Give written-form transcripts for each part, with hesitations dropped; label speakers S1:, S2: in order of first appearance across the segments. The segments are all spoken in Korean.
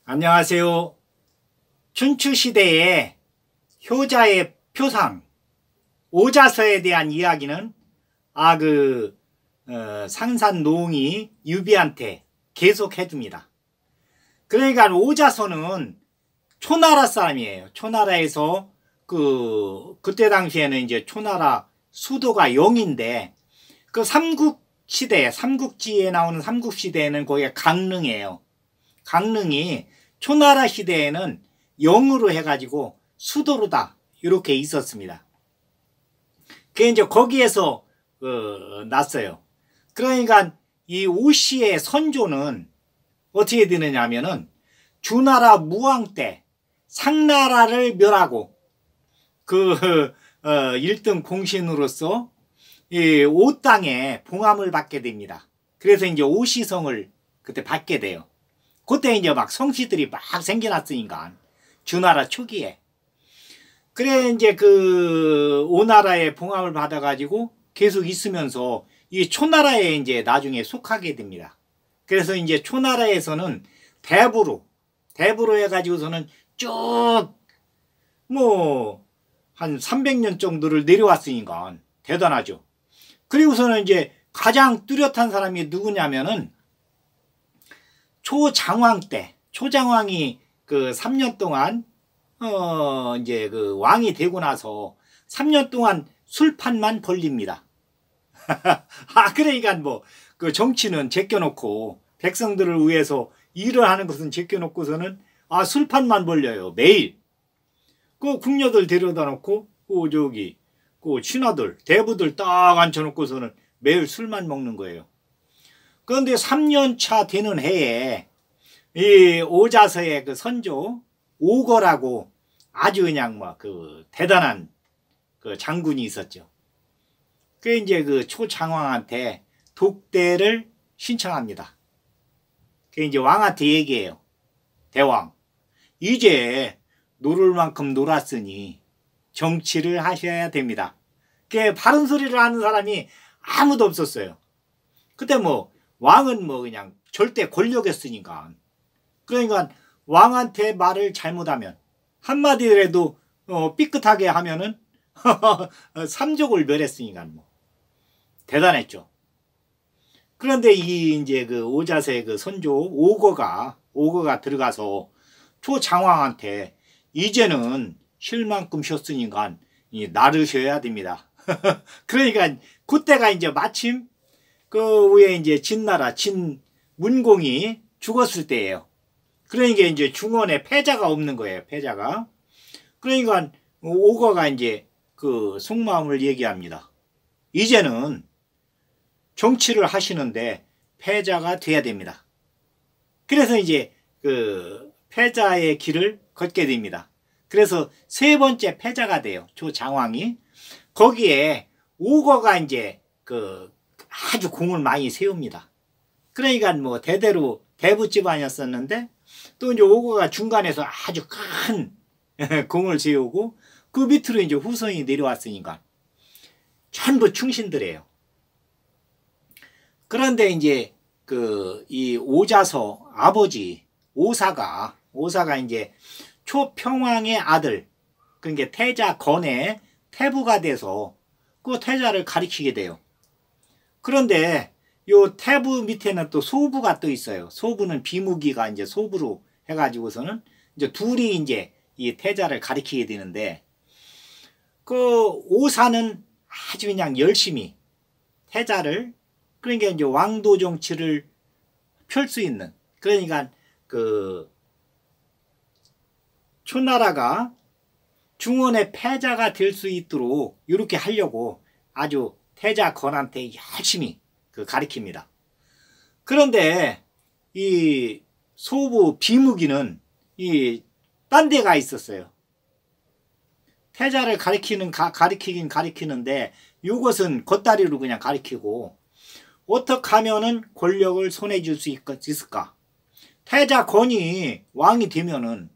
S1: 안녕하세요. 춘추시대의 효자의 표상, 오자서에 대한 이야기는 상산노웅이 유비한테 계속 해줍니다. 그러니까 오자서는 초나라 사람이에요. 초나라에서 그때 당시에는 이제 초나라 수도가 영인데 그 삼국시대, 삼국지에 나오는 삼국시대에는 거기가 강릉이에요. 강릉이 초나라 시대에는 영으로 해가지고 수도로다 이렇게 있었습니다. 그게 이제 거기에서 났어요. 그러니까 이 오씨의 선조는 어떻게 되느냐면은 주나라 무왕 때 상나라를 멸하고 1등 공신으로서 이 오땅에 봉함을 받게 됩니다. 그래서 이제 오시성을 그때 받게 돼요. 그때 이제 막 성씨들이 막 생겨났으니까 주나라 초기에. 그래 이제 오나라의 봉함을 받아가지고 계속 있으면서 이 초나라에 이제 나중에 속하게 됩니다. 그래서 이제 초나라에서는 대부로 해가지고서는 쭉 한 300년 정도를 내려왔으니까 대단하죠. 그리고서는 이제 가장 뚜렷한 사람이 누구냐면은 초장왕 때, 초장왕이 3년 동안 이제 왕이 되고 나서 3년 동안 술판만 벌립니다. 그러니까 정치는 제껴놓고 백성들을 위해서 일을 하는 것은 제껴놓고서는 술판만 벌려요. 매일. 궁녀들 데려다 놓고 신하들, 대부들 딱 앉혀놓고서는 매일 술만 먹는 거예요. 그런데 3년차 되는 해에 이 오자서의 선조 오거라고 아주 그냥 대단한 장군이 있었죠. 그 이제 초장왕한테 독대를 신청합니다. 그 이제 왕한테 얘기해요. 대왕, 이제 놀을 만큼 놀았으니 정치를 하셔야 됩니다. 그 바른 소리를 하는 사람이 아무도 없었어요. 그때 왕은 그냥 절대 권력이었으니까. 그러니까 왕한테 말을 잘못하면 한마디라도 삐끗하게 하면은 삼족을 멸했으니까 대단했죠. 그런데 이제 오자서의 선조 오거가 들어가서 초장왕한테 이제는 쉴 만큼 쉬었으니까 나르셔야 됩니다. 그러니까 그때가 이제 마침 위에 이제 진나라 진문공이 죽었을 때예요. 그러니까 이제 중원에 패자가 없는 거예요. 패자가. 그러니까 오거가 이제 속마음을 얘기합니다. 이제는 정치를 하시는데 패자가 돼야 됩니다. 그래서 이제 패자의 길을 걷게 됩니다. 그래서 세 번째 패자가 돼요. 초장왕이. 거기에 오거가 이제 아주 공을 많이 세웁니다. 그러니까 대대로 대부 집안이었었는데 또 이제 오거가 중간에서 아주 큰 공을 세우고 그 밑으로 이제 후손이 내려왔으니까 전부 충신들이에요. 그런데 이제 이 오자서 아버지 오사가 이제 초평왕의 아들, 그러니까 태자 건의 태부가 돼서 그 태자를 가리키게 돼요. 그런데 요 태부 밑에는 또 소부가 또 있어요. 소부는 비무기가 이제 소부로 해가지고서는 이제 둘이 이제 이 태자를 가리키게 되는데 오사는 아주 그냥 열심히 태자를 그러니까 이제 왕도 정치를 펼 수 있는 그러니까 초나라가 중원의 패자가 될 수 있도록 이렇게 하려고 아주 태자 건한테 열심히 가리킵니다. 그런데 이 소부 비무기는 딴 데가 있었어요. 태자를 가리키긴 가리키는데 이것은 겉다리로 그냥 가리키고 어떻게 하면은 권력을 손에 줄 수 있을까? 태자 건이 왕이 되면은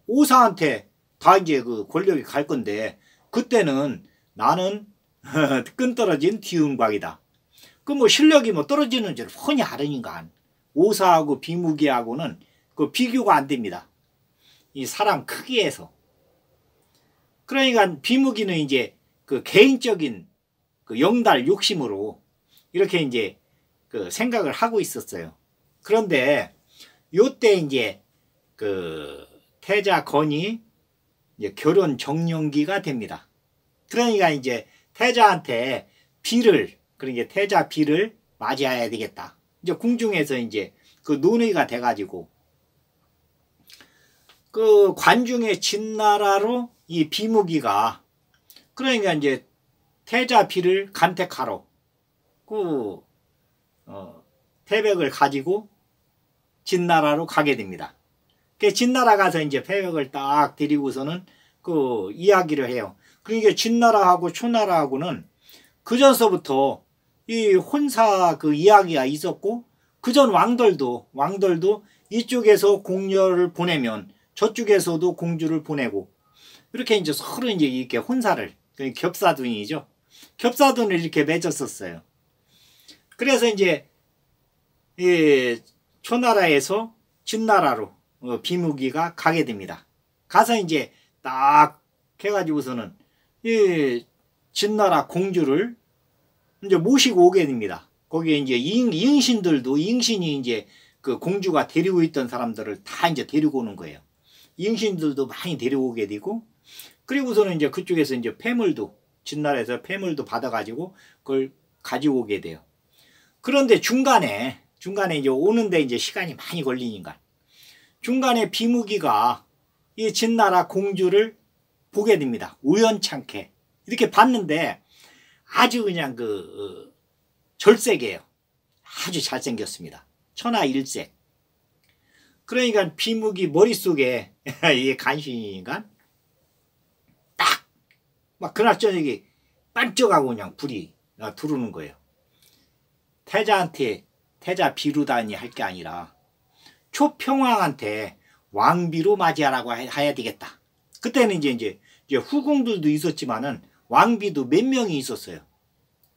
S1: 오사한테 다 이제 권력이 갈 건데 그때는 나는 끈떨어진 뒤음각이다. 실력이 떨어지는 줄 뻔히 알으니까 오사하고 비무기하고는 그 비교가 안 됩니다. 이 사람 크기에서. 그러니까 비무기는 이제 그 개인적인 그 영달 욕심으로 이렇게 이제 그 생각을 하고 있었어요. 그런데 요때 이제 그 태자 건이 이제 결혼 정년기가 됩니다. 그러니까 이제 태자한테 비를, 그러니까 태자 비를 맞이해야 되겠다. 이제 궁중에서 이제 그 논의가 돼가지고 그 관중의 진나라로 이 비무기가 그러니까 이제 태자 비를 간택하러 그 패백을 가지고 진나라로 가게 됩니다. 그 진나라 가서 이제 패백을 딱 데리고서는 그 이야기를 해요. 그러니까 진나라하고 초나라하고는 그 전서부터 이 혼사 그 이야기가 있었고 그전 왕들도 이쪽에서 공녀를 보내면 저쪽에서도 공주를 보내고 이렇게 이제 서로 이제 이렇게 혼사를 겹사둔이죠. 겹사둔을 이렇게 맺었었어요. 그래서 이제 이 초나라에서 진나라로 비무기가 가게 됩니다. 가서 이제 딱 해가지고서는 이 진나라 공주를 이제 모시고 오게 됩니다. 거기에 이제 이응신들도 이응신이 이제 그 공주가 데리고 있던 사람들을 다 이제 데리고 오는 거예요. 이응신들도 많이 데려오게 되고 그리고서는 이제 그쪽에서 이제 폐물도 진나라에서 폐물도 받아가지고 그걸 가지고 오게 돼요. 그런데 중간에 이제 오는데 이제 시간이 많이 걸리니까 중간에 비무기가 이 진나라 공주를 보게 됩니다. 우연찮게 이렇게 봤는데 아주 그냥 그 절색이에요. 아주 잘생겼습니다. 천하일색. 그러니까 비무기 머릿속에 이게 간신이니까 딱 막 그날 저녁에 반짝하고 그냥 불이 들어오는 거예요. 태자한테 태자 비루다니 할 게 아니라 초평왕한테 왕비로 맞이하라고 해야 되겠다. 그때는 이제 후궁들도 있었지만은 왕비도 몇 명이 있었어요.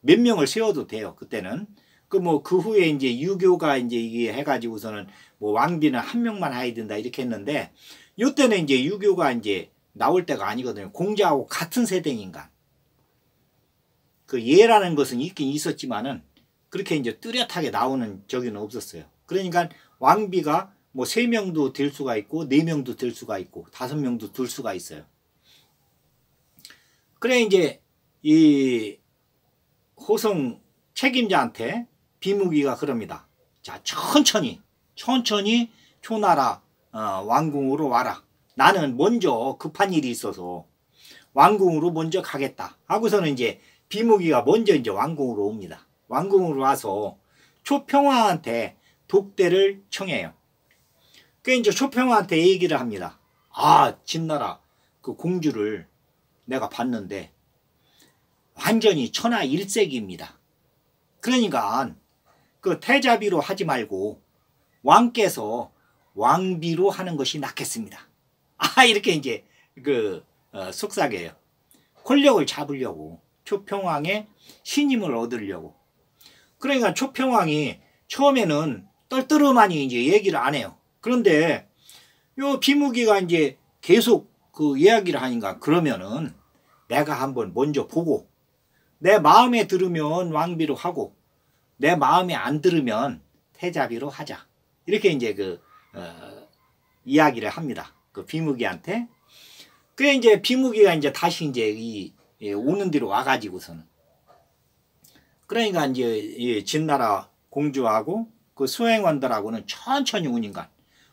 S1: 몇 명을 세워도 돼요. 그때는 그 후에 이제 유교가 이제 이게 해가지고서는 뭐 왕비는 한 명만 해야 된다 이렇게 했는데 요때는 이제 유교가 이제 나올 때가 아니거든요. 공자하고 같은 세대인가. 그 예라는 것은 있긴 있었지만은 그렇게 이제 뚜렷하게 나오는 적은 없었어요. 그러니까 왕비가 뭐 3명도 될 수가 있고 4명도 될 수가 있고 5명도 될 수가 있어요. 그래 이제 이 호성 책임자한테 비무기가 그럽니다. 자, 천천히 초나라 왕궁으로 와라. 나는 먼저 급한 일이 있어서 왕궁으로 먼저 가겠다. 하고서는 이제 비무기가 먼저 이제 왕궁으로 옵니다. 왕궁으로 와서 초평왕한테 독대를 청해요. 그 이제 초평왕한테 얘기를 합니다. 아, 진나라 그 공주를 내가 봤는데 완전히 천하일색입니다. 그러니까 그 태자비로 하지 말고 왕께서 왕비로 하는 것이 낫겠습니다. 아, 이렇게 이제 속삭여요. 권력을 잡으려고 초평왕의 신임을 얻으려고. 그러니까 초평왕이 처음에는 떨떠름하니 이제 얘기를 안 해요. 그런데 요 비무기가 이제 계속 그 이야기를 하니까 그러면은 내가 한번 먼저 보고 내 마음에 들으면 왕비로 하고 내 마음에 안 들으면 태자비로 하자. 이렇게 이제 이야기를 합니다. 그 비무기한테. 그래 이제 비무기가 이제 다시 이제 오는 데로 와가지고서는 그러니까 이제 진나라 공주하고 그 수행원들하고는 천천히 오니까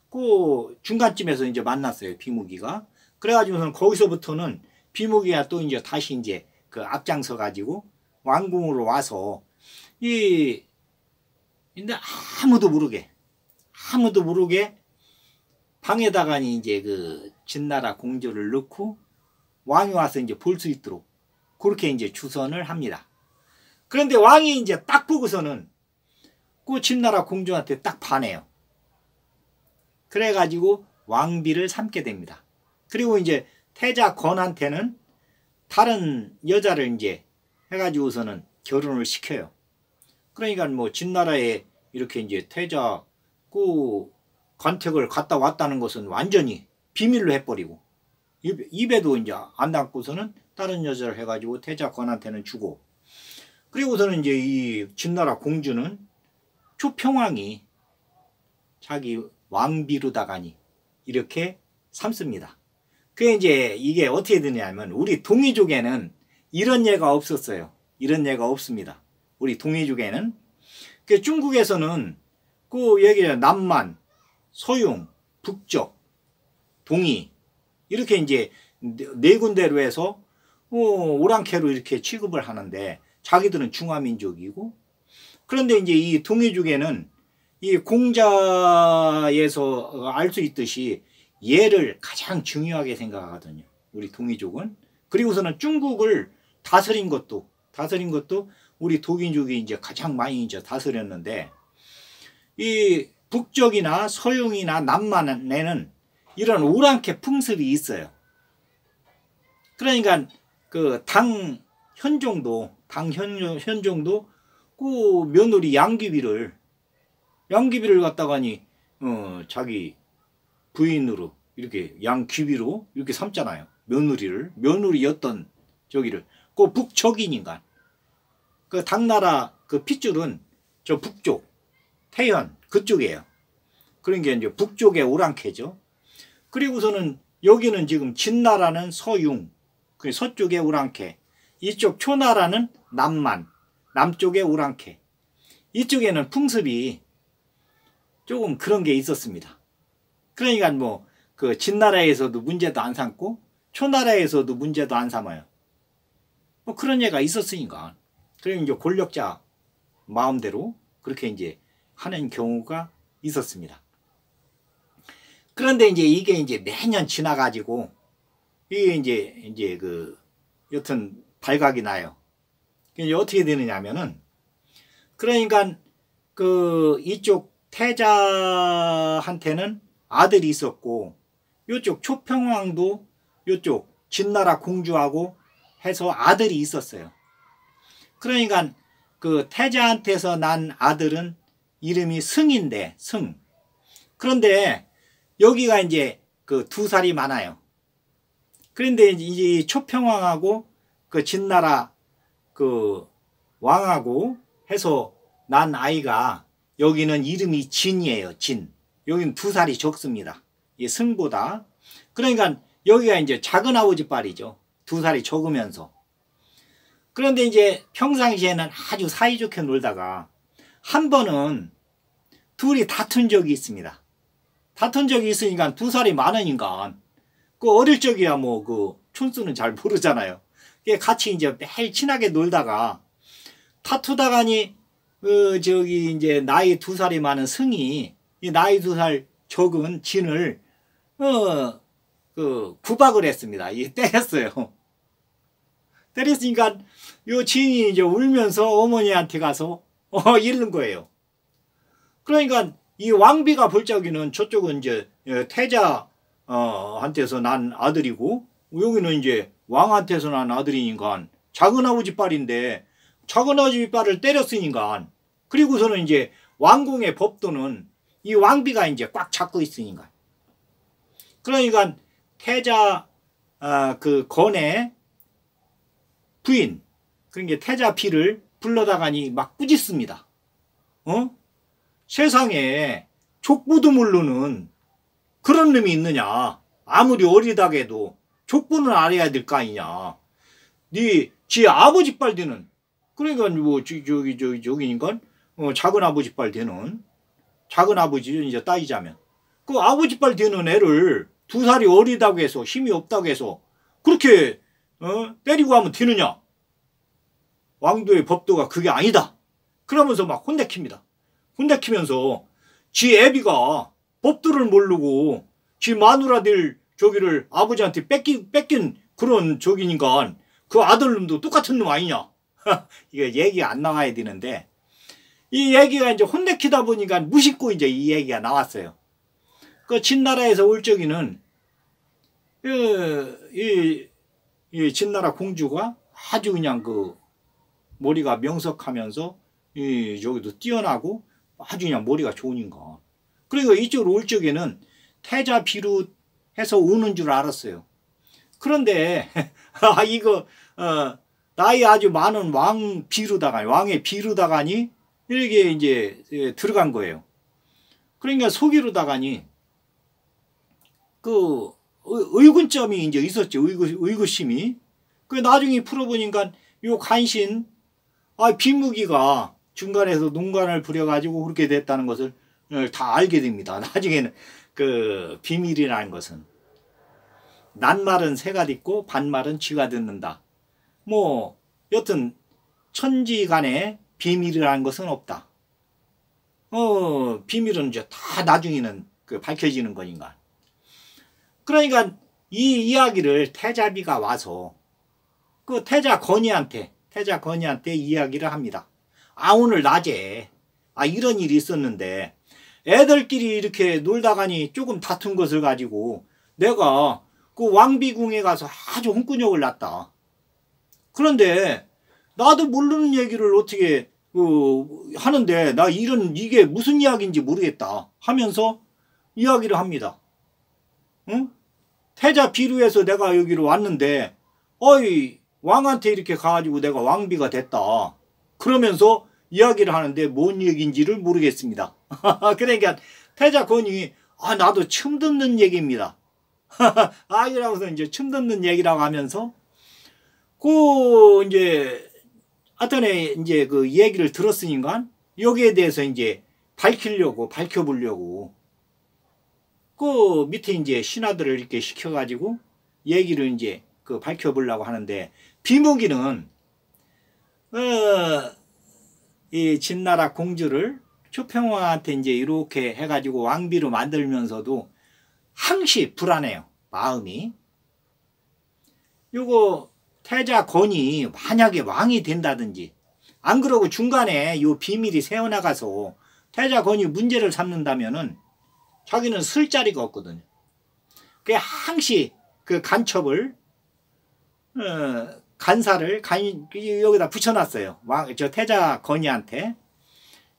S1: 그 중간쯤에서 이제 만났어요. 비무기가. 그래가지고서는 거기서부터는 비무기가 또 이제 다시 이제 그 앞장서 가지고 왕궁으로 와서 근데 아무도 모르게 방에다가 이제 그 진나라 공주를 넣고 왕이 와서 이제 볼 수 있도록 그렇게 이제 주선을 합니다. 그런데 왕이 이제 딱 보고서는 그 진나라 공주한테 딱 반해요. 그래가지고 왕비를 삼게 됩니다. 그리고 이제 태자 건한테는 다른 여자를 이제 해가지고서는 결혼을 시켜요. 그러니까 뭐 진나라에 이렇게 이제 태자 관택을 갔다 왔다는 것은 완전히 비밀로 해버리고 입에도 이제 안 담고서는 다른 여자를 해가지고 태자권한테는 주고, 그리고서는 이제 이 진나라 공주는 초평왕이 자기 왕비로다가니 이렇게 삼습니다. 그게 이제 이게 어떻게 되냐면 우리 동이족에는 이런 예가 없었어요. 이런 예가 없습니다. 우리 동이족에는. 그 중국에서는 그 얘기는 남만, 서용, 북쪽, 동이 이렇게 이제 네 군데로 해서 오랑캐로 이렇게 취급을 하는데 자기들은 중화민족이고, 그런데 이제 이 동이족에는 이 공자에서 알 수 있듯이 예를 가장 중요하게 생각하거든요. 우리 동이족은. 그리고서는 중국을 다스린 것도 우리 동이족이 이제 가장 많이 이제 다스렸는데, 이 북쪽이나 서용이나 남만에는 이런 오랑캐 풍습이 있어요. 그러니까 그 당 현종도 그 며느리 양귀비를 갖다가니 자기 부인으로 이렇게 양귀비로 이렇게 삼잖아요. 며느리였던 저기를 그 북쪽이니까 그 당나라 그 핏줄은 저 북쪽 태현 그쪽이에요. 그러니까 이제 북쪽의 오랑캐죠. 그리고서는 여기는 지금 진나라는 서융, 그 서쪽의 오랑캐, 이쪽 초나라는 남만, 남쪽의 오랑캐. 이쪽에는 풍습이 조금 그런 게 있었습니다. 그러니까 뭐 그 진나라에서도 문제도 안 삼고 초나라에서도 문제도 안 삼아요. 뭐 그런 예가 있었으니까. 그러니 이제 권력자 마음대로 그렇게 이제 하는 경우가 있었습니다. 그런데 이게 이제 매년 지나가지고 이게 이제 그 여튼 발각이 나요. 이제 어떻게 되느냐면은, 그러니까 그 이쪽 태자한테는 아들이 있었고 요쪽 초평왕도 요쪽 진나라 공주하고 해서 아들이 있었어요. 그러니까 그 태자한테서 난 아들은 이름이 승인데 승. 그런데 여기가 이제 그 2살이 많아요. 그런데 이제 초평왕하고 그 진나라 그 왕하고 해서 난 아이가 여기는 이름이 진이에요. 진. 여기는 2살이 적습니다. 이 승보다. 그러니까 여기가 이제 작은 아버지 빨이죠. 2살이 적으면서. 그런데 이제 평상시에는 아주 사이좋게 놀다가 한 번은 둘이 다툰 적이 있습니다. 다툰 적이 있으니까 2살이 많으니까 그 어릴 적이야 뭐 그 촌수는 잘 모르잖아요. 같이 이제 매일 친하게 놀다가 다투다가니 그 저기 이제 나이 2살이 많은 승이 이 나이 2살 적은 진을 그 구박을 했습니다. 때렸어요. 때렸으니까 요 진이 이제 울면서 어머니한테 가서 이르는 거예요. 그러니까 이 왕비가 볼 적에는 저쪽은 이제 태자 한테서 난 아들이고 여기는 이제 왕한테서 난 아들이니까 작은 아버지 빨인데 작은 아버지 빨을 때렸으니까, 그리고서는 이제 왕궁의 법도는 이 왕비가 이제 꽉 잡고 있으니까, 그러니까 태자 그 건의 부인 그러니까 태자 비를 불러다가니 막 꾸짖습니다. 세상에 족부도 모르는 그런 놈이 있느냐. 아무리 어리다게도 족부는 알아야 될 거 아니냐. 지 아버지 빨 되는, 그러니까 뭐 저기니까 작은 아버지 빨 되는, 작은 아버지 이제 따지자면 그 아버지 빨 되는 애를 2살이 어리다고 해서 힘이 없다고 해서 그렇게 때리고 하면 되느냐. 왕도의 법도가 그게 아니다. 그러면서 막 혼내킵니다. 혼내키면서 지 애비가 법도를 모르고 지 마누라들 저기를 아버지한테 뺏긴 그런 저기니까 그 아들놈도 똑같은 놈 아니냐. 이게 얘기가 안 나와야 되는데 이 얘기가 이제 혼내키다 보니까 무심코 이제 이 얘기가 나왔어요. 그 진나라에서 올 적에는 이 진나라 공주가 아주 그냥 그 머리가 명석하면서 저기도 뛰어나고 아주 그냥 머리가 좋으니까 그리고 이쪽으로 올 적에는 태자 비롯해서 오는 줄 알았어요. 그런데 이거 나이 아주 많은 왕의 비루다가니 이렇게 이제 들어간 거예요. 그러니까 속이로다가니 그 의구점이 이제 있었죠. 의구심이. 그 나중에 풀어보니까 요 간신 비무기가 중간에서 농간을 부려가지고 그렇게 됐다는 것을 다 알게 됩니다. 나중에는 그 비밀이라는 것은 낱말은 새가 듣고 반말은 쥐가 듣는다. 뭐 여튼 천지간에 비밀이라는 것은 없다. 비밀은 이제 다 나중에는 밝혀지는 거니까. 그러니까 이 이야기를 태자비가 와서 그 태자 건이한테 이야기를 합니다. 오늘 낮에 이런 일이 있었는데 애들끼리 이렇게 놀다가니 조금 다툰 것을 가지고 내가 그 왕비궁에 가서 아주 홍군욕을 났다. 그런데 나도 모르는 얘기를 어떻게 하는데 나 이게 무슨 이야기인지 모르겠다 하면서 이야기를 합니다. 응? 태자 비루에서 내가 여기로 왔는데 왕한테 이렇게 가가지고 내가 왕비가 됐다. 그러면서 이야기를 하는데 뭔 얘기인지를 모르겠습니다. 그러니까 태자 건이 나도 처음 듣는 얘기입니다. 이라고서 이제 처음 듣는 얘기라고 하면서 이제 하여튼에 이제 그 얘기를 들었으니까 여기에 대해서 이제 밝혀보려고 그 밑에 이제 신하들을 이렇게 시켜가지고 얘기를 이제 밝혀보려고 하는데 비무기는 이 진나라 공주를 초평왕한테 이제 이렇게 해가지고 왕비로 만들면서도 항시 불안해요. 마음이. 요거 태자 건이 만약에 왕이 된다든지 안 그러고 중간에 요 비밀이 새어나가서 태자 건이 문제를 삼는다면은 자기는 쓸 자리가 없거든요. 그게 항시 그 간첩을 간사를 여기다 붙여놨어요. 저 태자 건이한테.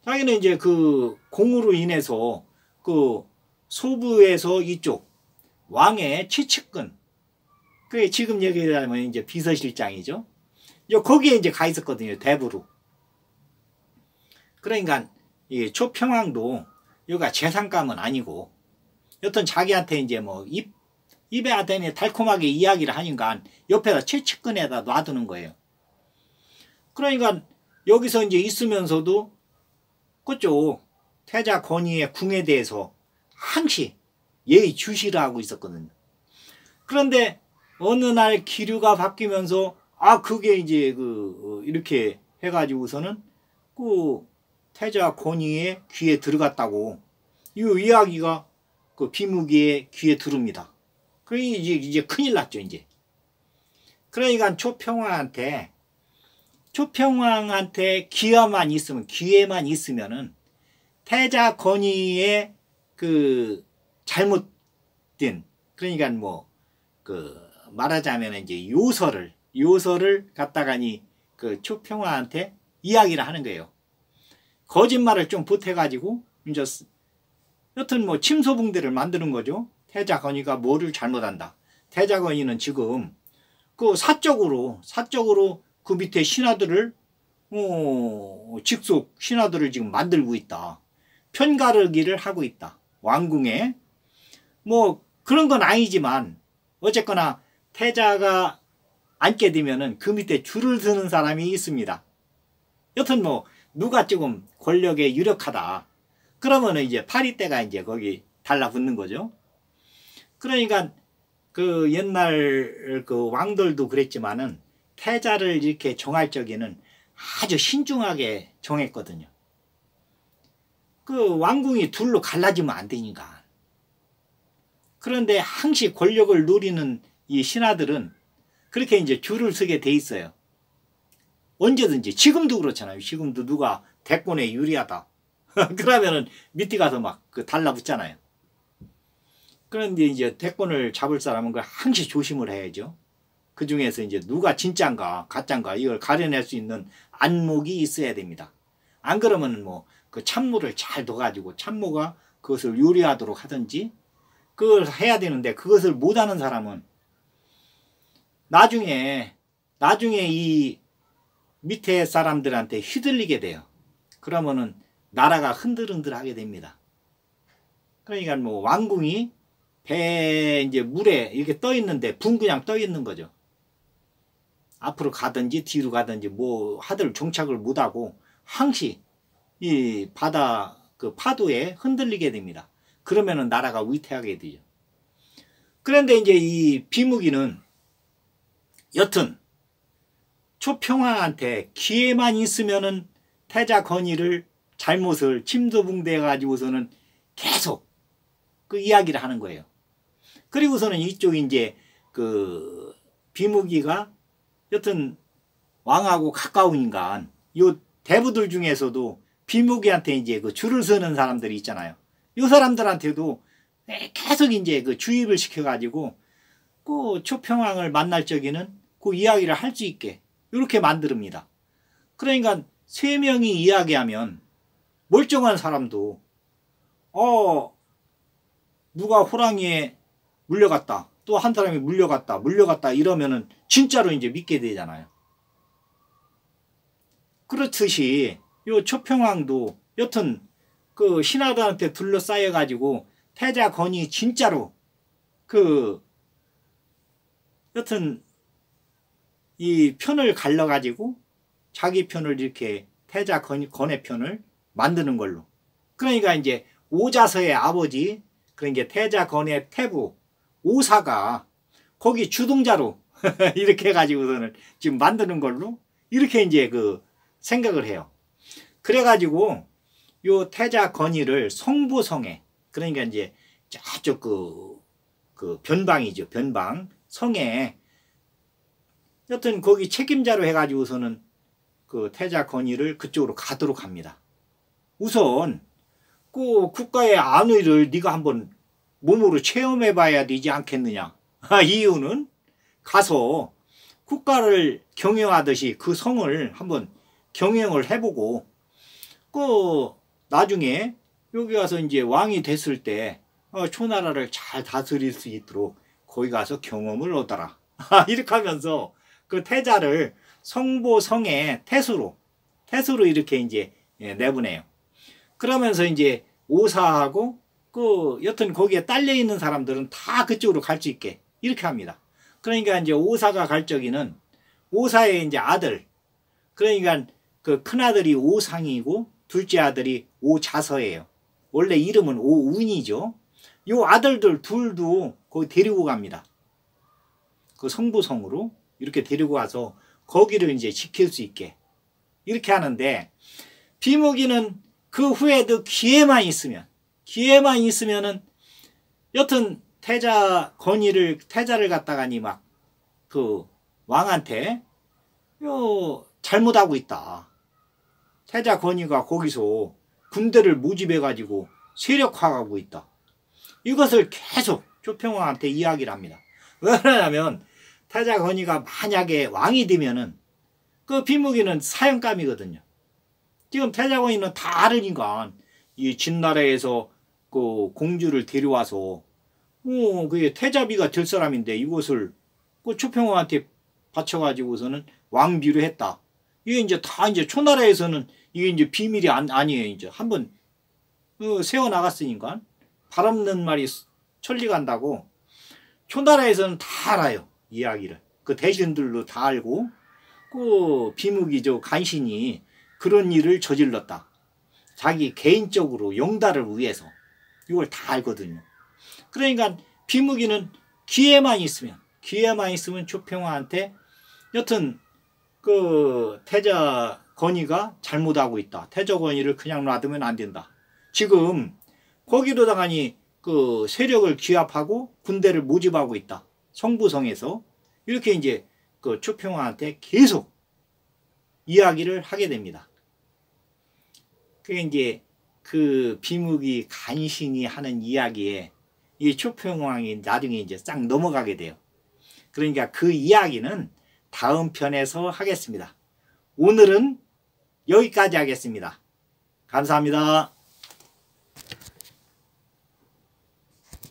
S1: 자기는 이제 그 공으로 인해서 그 소부에서 이쪽 왕의 최측근, 그게 지금 얘기하면 이제 비서실장이죠. 거기에 이제 가 있었거든요. 대부로. 그러니까 이 초평왕도 여기가 재산감은 아니고 여튼 자기한테 이제 뭐 입에 하더니 달콤하게 이야기를 하니까 옆에다 최측근에다 놔두는 거예요. 그러니까 여기서 이제 있으면서도 그쪽 태자 건의의 궁에 대해서 항시 예의주시를 하고 있었거든요. 그런데 어느 날 기류가 바뀌면서 그게 이제 이렇게 해가지고서는 그 태자 건의의 귀에 들어갔다고 이 이야기가 그 비무기의 귀에 들어옵니다. 그러니 이제 큰일 났죠. 이제. 그러니까 초평왕한테 기회만 있으면은 태자 건의의 그 잘못된, 그러니까 뭐 말하자면 이제 요서를 갖다가니 그 초평왕한테 이야기를 하는 거예요. 거짓말을 좀 보태가지고 이제 여튼 뭐 침소붕대를 만드는 거죠. 태자 건의가 뭐를 잘못한다. 태자 건의는 지금 그 사적으로 그 밑에 신하들을 직속 신하들을 지금 만들고 있다. 편가르기를 하고 있다. 왕궁에. 뭐 그런 건 아니지만 어쨌거나 태자가 앉게 되면은 그 밑에 줄을 서는 사람이 있습니다. 여튼 뭐 누가 조금 권력에 유력하다. 그러면은 이제 파리떼가 이제 거기 달라붙는 거죠. 그러니까 그 옛날 그 왕들도 그랬지만은 태자를 이렇게 정할 적에는 아주 신중하게 정했거든요. 그 왕궁이 둘로 갈라지면 안 되니까. 그런데 항시 권력을 누리는 이 신하들은 그렇게 이제 줄을 서게 돼 있어요. 언제든지. 지금도 그렇잖아요. 지금도 누가 대권에 유리하다. 그러면은 밑에 가서 막 달라붙잖아요. 그런데 이제 대권을 잡을 사람은 항시 조심을 해야죠. 그 중에서 이제 누가 진짜인가 가짜인가 이걸 가려낼 수 있는 안목이 있어야 됩니다. 안 그러면 뭐 그 참모를 잘 둬가지고 참모가 그것을 요리하도록 하든지 그걸 해야 되는데 그것을 못하는 사람은 나중에 이 밑에 사람들한테 휘둘리게 돼요. 그러면은 나라가 흔들흔들하게 됩니다. 그러니까 뭐 왕궁이 배 이제 물에 이렇게 떠 있는데 붕 그냥 떠 있는 거죠. 앞으로 가든지 뒤로 가든지 뭐 하들 정착을 못하고 항시 이 바다 그 파도에 흔들리게 됩니다. 그러면은 나라가 위태하게 되죠. 그런데 이제 이 비무기는 여튼 초평왕한테 기회만 있으면은 태자 건의를 잘못을 침도붕대 가지고서는 계속 그 이야기를 하는 거예요. 그리고서는 이쪽 이제 그 비무기가 여튼 왕하고 가까우니까 요 대부들 중에서도 비무기한테 이제 그 줄을 서는 사람들이 있잖아요. 요 사람들한테도 계속 이제 그 주입을 시켜가지고 그 초평왕을 만날 적에는 그 이야기를 할 수 있게 이렇게 만듭니다. 그러니까 세 명이 이야기하면 멀쩡한 사람도 누가 호랑이에 물려갔다. 또 한 사람이 물려갔다 이러면은 진짜로 이제 믿게 되잖아요. 그렇듯이 요 초평왕도 여튼 그 신하들한테 둘러싸여 가지고 태자 건이 진짜로 그 여튼 이 편을 갈라 가지고 자기 편을 이렇게 태자 건의 편을 만드는 걸로. 그러니까 이제 오자서의 아버지 그러니까 태자 건의 태부 오사가 거기 주동자로 이렇게 해가지고서는 지금 만드는 걸로 이렇게 이제 그 생각을 해요. 그래가지고 요 태자 건의를 성보성에 그러니까 이제 저쪽 그 변방이죠. 변방 성에 여튼 거기 책임자로 해가지고서는 그 태자 건의를 그쪽으로 가도록 합니다. 우선 그 국가의 안위를 네가 한번 몸으로 체험해 봐야 되지 않겠느냐. 이유는 가서 국가를 경영하듯이 그 성을 한번 경영을 해보고 그 나중에 여기 가서 이제 왕이 됐을 때 초나라를 잘 다스릴 수 있도록 거기 가서 경험을 얻어라. 이렇게 하면서 그 태자를 성보성의 태수로 이렇게 이제 내보내요. 그러면서 이제 오사하고 그 여튼 거기에 딸려 있는 사람들은 다 그쪽으로 갈 수 있게 이렇게 합니다. 그러니까 이제 오사가 갈 적에는 오사의 이제 아들 그러니까 그 큰 아들이 오상이고 둘째 아들이 오자서예요. 원래 이름은 오운이죠. 요 아들들 둘도 거기 데리고 갑니다. 그 성부성으로 이렇게 데리고 가서 거기를 이제 지킬 수 있게 이렇게 하는데 비무기는 그 후에도 기회만 있으면은 여튼 태자를 갖다가니 막 그 왕한테 잘못하고 있다. 태자 건의가 거기서 군대를 모집해 가지고 세력화하고 있다. 이것을 계속 초평왕한테 이야기를 합니다. 왜 그러냐면 태자 건의가 만약에 왕이 되면은 그 비무기는 사형감이거든요. 지금 태자 건의는 다 알으니까 이 진나라에서 그 공주를 데려와서 그게 태자비가 될 사람인데 이것을 그 초평왕한테 바쳐가지고서는 왕비로 했다. 이게 이제 다 이제 초나라에서는 이게 이제 비밀이 아니에요. 이제 한번 세워 나갔으니까 바람는 말이 천리 간다고 초나라에서는 다 알아요. 이야기를. 그 대신들도 다 알고 그 비무기 간신이 그런 일을 저질렀다. 자기 개인적으로 영달을 위해서 이걸 다 알거든요. 그러니까 비무기는 기회만 있으면 초평왕한테 여튼 그 태자 건의가 잘못하고 있다. 태자 건의를 그냥 놔두면 안 된다. 지금 거기로다가니 그 세력을 기합하고 군대를 모집하고 있다. 성부성에서 이렇게 이제 그 초평왕한테 계속 이야기를 하게 됩니다. 그게 이제 그 비무기 간신이 하는 이야기에 이 초평왕이 나중에 이제 싹 넘어가게 돼요. 그러니까 그 이야기는 다음 편에서 하겠습니다. 오늘은 여기까지 하겠습니다. 감사합니다.